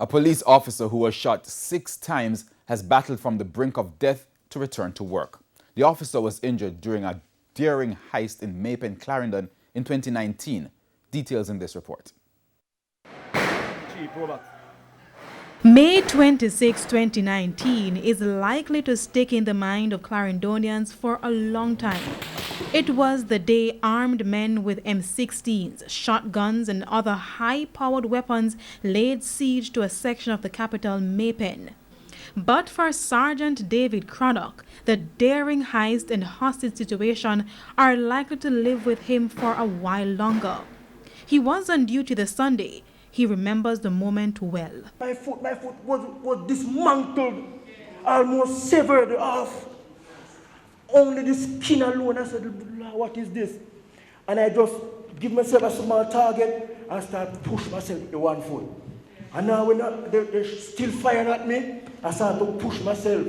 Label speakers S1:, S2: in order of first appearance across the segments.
S1: A police officer who was shot 6 times has battled from the brink of death to return to work. The officer was injured during a daring heist in Maypen, Clarendon in 2019. Details in this report.
S2: May 26, 2019 is likely to stick in the mind of Clarendonians for a long time. It was the day armed men with M16s, shotguns and other high-powered weapons laid siege to a section of the capital, Maypen. But for Sergeant David Craddock, the daring heist and hostage situation are likely to live with him for a while longer. He was on duty the Sunday. He remembers the moment well.
S3: My foot was dismantled, almost severed off. Only the skin alone. I said, what is this? And I just give myself a small target and start push myself with the one foot. And now when they're still firing at me, I start to push myself.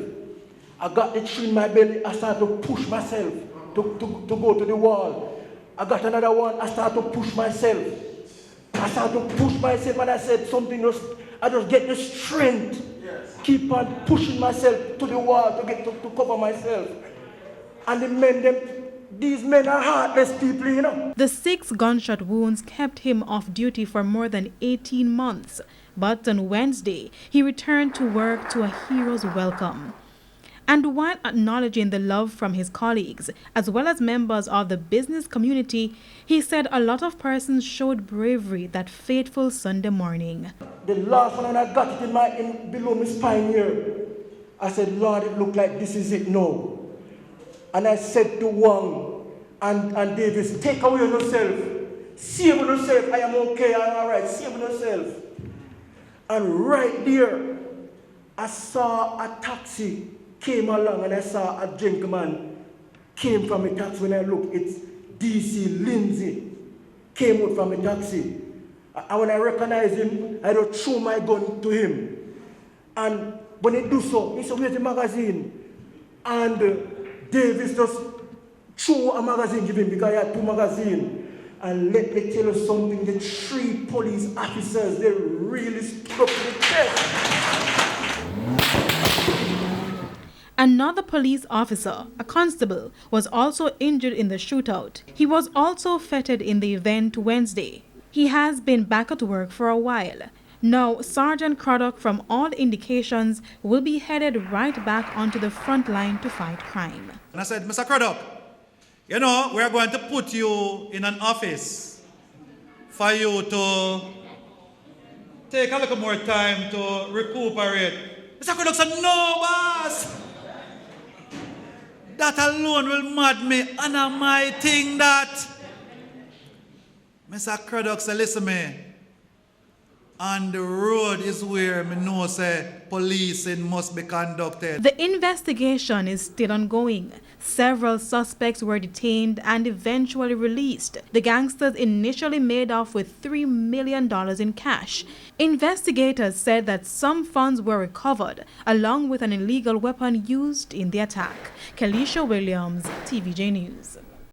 S3: I got the tree in my belly, I start to push myself to go to the wall. I got another one, I start to push myself. I started to push myself and I said something else. I just get the strength. Yes. Keep on pushing myself to the wall to get to cover myself. And the men, these men are heartless people, you know.
S2: The 6 gunshot wounds kept him off duty for more than 18 months. But on Wednesday, he returned to work to a hero's welcome. And while acknowledging the love from his colleagues, as well as members of the business community, he said a lot of persons showed bravery that fateful Sunday morning.
S3: The last one, when I got it below my spine here, I said, Lord, it looked like this is it now. And I said to Wang and Davis, take away yourself. Save yourself. I am okay, I'm all right. Save yourself. And right there, I saw a taxi came along and I saw a gentleman came from a taxi. When I looked, it's DC Lindsay came out from a taxi. And when I recognized him, I just threw my gun to him. And when he do so, he said, where's the magazine? And Davis just threw a magazine to him because he had 2 magazines. And let me tell you something, the 3 police officers, they really struck the chest.
S2: Another police officer, a constable, was also injured in the shootout. He was also feted in the event Wednesday. He has been back at work for a while. Now, Sergeant Craddock, from all indications, will be headed right back onto the front line to fight crime.
S4: And I said, Mr. Craddock, you know, we're going to put you in an office for you to take a little more time to recuperate. Mr. Craddock said, no, boss. That alone will mad me, and I might think that. Mr. Craddock said, listen me, on the road is where me know say policing must be conducted.
S2: The investigation is still ongoing. Several suspects were detained and eventually released. The gangsters initially made off with $3 million in cash. Investigators said that some funds were recovered, along with an illegal weapon used in the attack. Kalisha Williams, TVJ News.